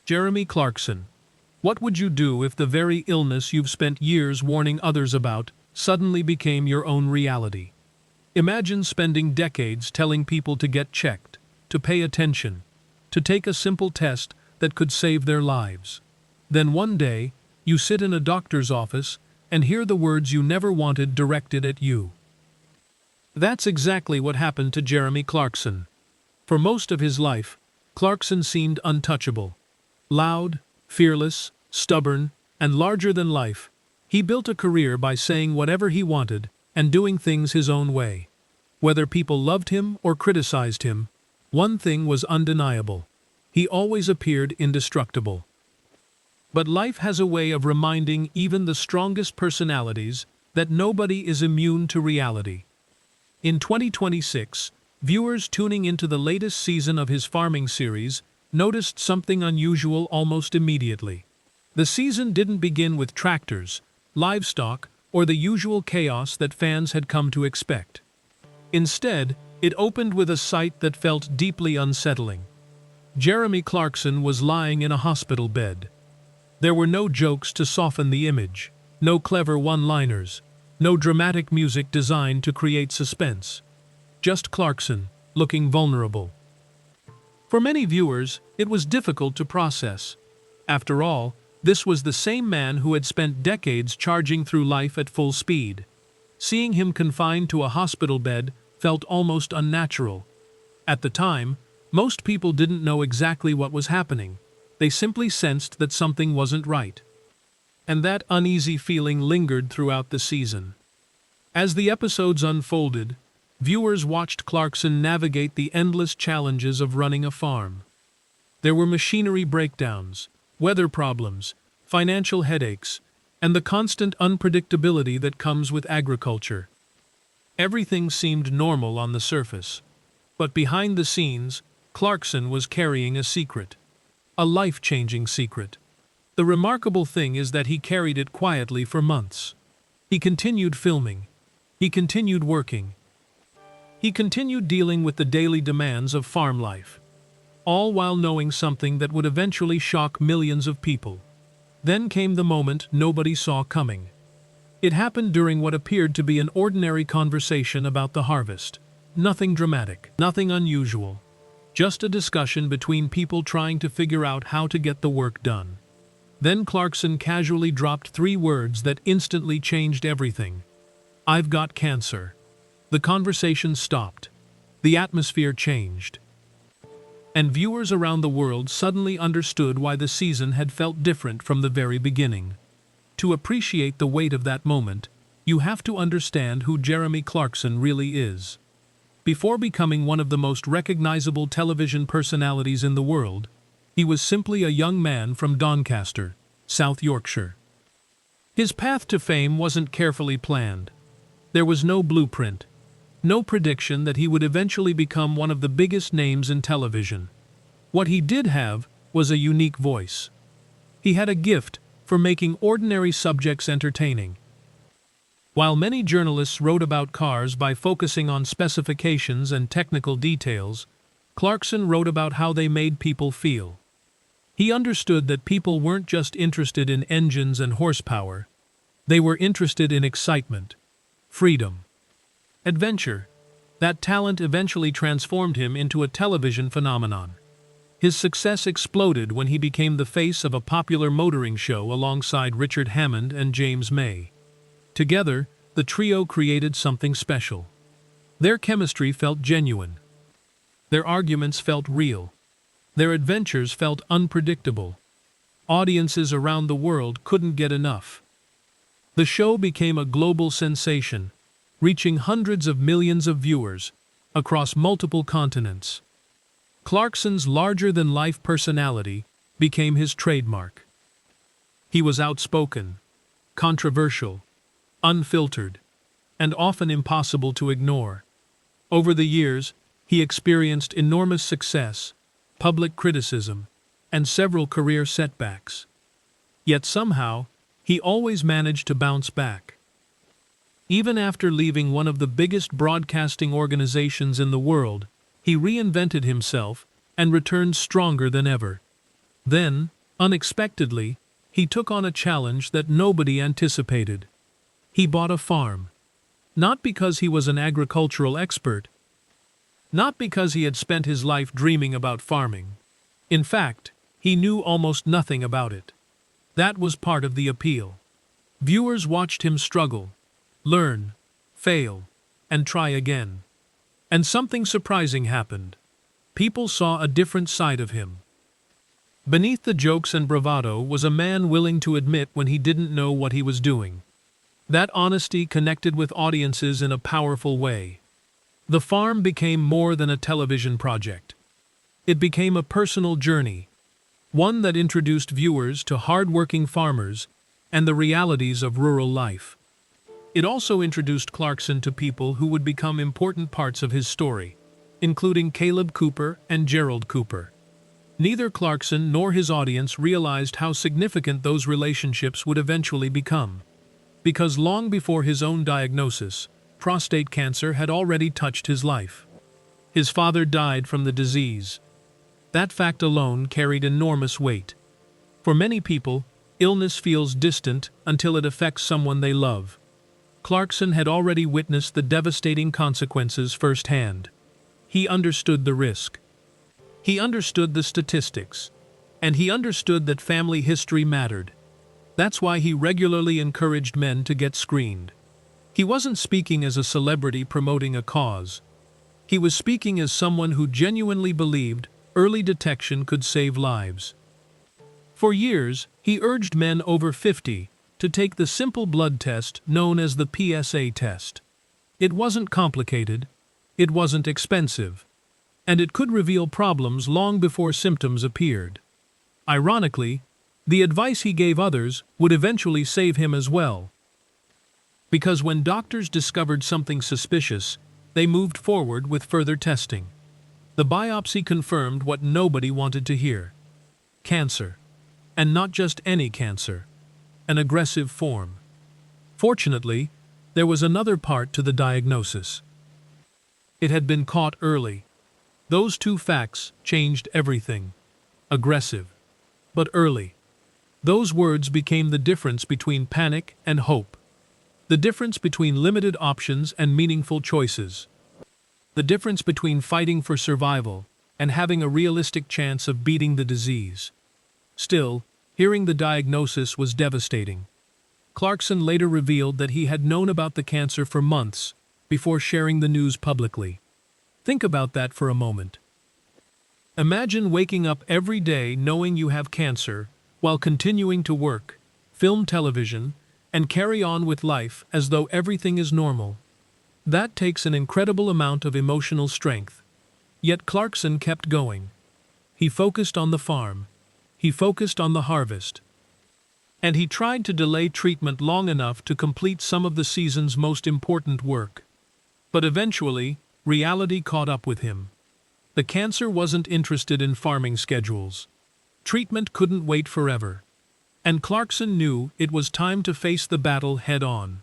Jeremy Clarkson. What would you do if the very illness you've spent years warning others about suddenly became your own reality? Imagine spending decades telling people to get checked, to pay attention, to take a simple test that could save their lives. Then one day, you sit in a doctor's office and hear the words you never wanted directed at you. That's exactly what happened to Jeremy Clarkson. For most of his life, Clarkson seemed untouchable. Loud, fearless, stubborn, and larger than life, he built a career by saying whatever he wanted and doing things his own way. Whether people loved him or criticized him, one thing was undeniable: he always appeared indestructible. But life has a way of reminding even the strongest personalities that nobody is immune to reality. In 2026, viewers tuning into the latest season of his farming series noticed something unusual almost immediately. The season didn't begin with tractors, livestock, or the usual chaos that fans had come to expect. Instead, it opened with a sight that felt deeply unsettling. Jeremy Clarkson was lying in a hospital bed. There were no jokes to soften the image, no clever one-liners, no dramatic music designed to create suspense. Just Clarkson, looking vulnerable. For many viewers, it was difficult to process. After all, this was the same man who had spent decades charging through life at full speed. Seeing him confined to a hospital bed felt almost unnatural. At the time, most people didn't know exactly what was happening. They simply sensed that something wasn't right. And that uneasy feeling lingered throughout the season. As the episodes unfolded, viewers watched Clarkson navigate the endless challenges of running a farm. There were machinery breakdowns, weather problems, financial headaches, and the constant unpredictability that comes with agriculture. Everything seemed normal on the surface. But behind the scenes, Clarkson was carrying a secret. A life-changing secret. The remarkable thing is that he carried it quietly for months. He continued filming. He continued working. He continued dealing with the daily demands of farm life, all while knowing something that would eventually shock millions of people. Then came the moment nobody saw coming. It happened during what appeared to be an ordinary conversation about the harvest. Nothing dramatic, nothing unusual. Just a discussion between people trying to figure out how to get the work done. Then Clarkson casually dropped 3 words that instantly changed everything. "I've got cancer." The conversation stopped. The atmosphere changed. And viewers around the world suddenly understood why the season had felt different from the very beginning. To appreciate the weight of that moment, you have to understand who Jeremy Clarkson really is. Before becoming one of the most recognizable television personalities in the world, he was simply a young man from Doncaster, South Yorkshire. His path to fame wasn't carefully planned. There was no blueprint, no prediction that he would eventually become one of the biggest names in television. What he did have was a unique voice. He had a gift for making ordinary subjects entertaining. While many journalists wrote about cars by focusing on specifications and technical details, Clarkson wrote about how they made people feel. He understood that people weren't just interested in engines and horsepower. They were interested in excitement, freedom, adventure. That talent eventually transformed him into a television phenomenon. His success exploded when he became the face of a popular motoring show alongside Richard Hammond and James May. Together, the trio created something special. Their chemistry felt genuine. Their arguments felt real. Their adventures felt unpredictable. Audiences around the world couldn't get enough. The show became a global sensation, reaching hundreds of millions of viewers across multiple continents. Clarkson's larger-than-life personality became his trademark. He was outspoken, controversial, unfiltered, and often impossible to ignore. Over the years, he experienced enormous success, public criticism, and several career setbacks. Yet somehow, he always managed to bounce back. Even after leaving one of the biggest broadcasting organizations in the world, he reinvented himself and returned stronger than ever. Then, Unexpectedly, he took on a challenge that nobody anticipated. He bought a farm. Not because he was an agricultural expert. Not because he had spent his life dreaming about farming. In fact, he knew almost nothing about it. That was part of the appeal. Viewers watched him struggle, learn, fail, and try again. And something surprising happened. People saw a different side of him. Beneath the jokes and bravado was a man willing to admit when he didn't know what he was doing. That honesty connected with audiences in a powerful way. The farm became more than a television project. It became a personal journey, one that introduced viewers to hard-working farmers and the realities of rural life. It also introduced Clarkson to people who would become important parts of his story, including Caleb Cooper and Gerald Cooper. Neither Clarkson nor his audience realized how significant those relationships would eventually become. Because long before his own diagnosis, prostate cancer had already touched his life. His father died from the disease. That fact alone carried enormous weight. For many people, illness feels distant until it affects someone they love. Clarkson had already witnessed the devastating consequences firsthand. He understood the risk. He understood the statistics. And he understood that family history mattered. That's why he regularly encouraged men to get screened. He wasn't speaking as a celebrity promoting a cause. He was speaking as someone who genuinely believed early detection could save lives. For years, he urged men over 50 to take the simple blood test known as the PSA test. It wasn't complicated, it wasn't expensive, and it could reveal problems long before symptoms appeared. Ironically, the advice he gave others would eventually save him as well. Because when doctors discovered something suspicious, they moved forward with further testing. The biopsy confirmed what nobody wanted to hear. Cancer. And not just any cancer. An aggressive form. Fortunately, there was another part to the diagnosis. It had been caught early. Those two facts changed everything. Aggressive. But early. Those words became the difference between panic and hope. The difference between limited options and meaningful choices. The difference between fighting for survival and having a realistic chance of beating the disease. Still, hearing the diagnosis was devastating. Clarkson later revealed that he had known about the cancer for months before sharing the news publicly. Think about that for a moment. Imagine waking up every day knowing you have cancer while continuing to work, film television, and carry on with life as though everything is normal. That takes an incredible amount of emotional strength. Yet Clarkson kept going. He focused on the farm. He focused on the harvest. And he tried to delay treatment long enough to complete some of the season's most important work. But eventually, reality caught up with him. The cancer wasn't interested in farming schedules. Treatment couldn't wait forever. And Clarkson knew it was time to face the battle head-on.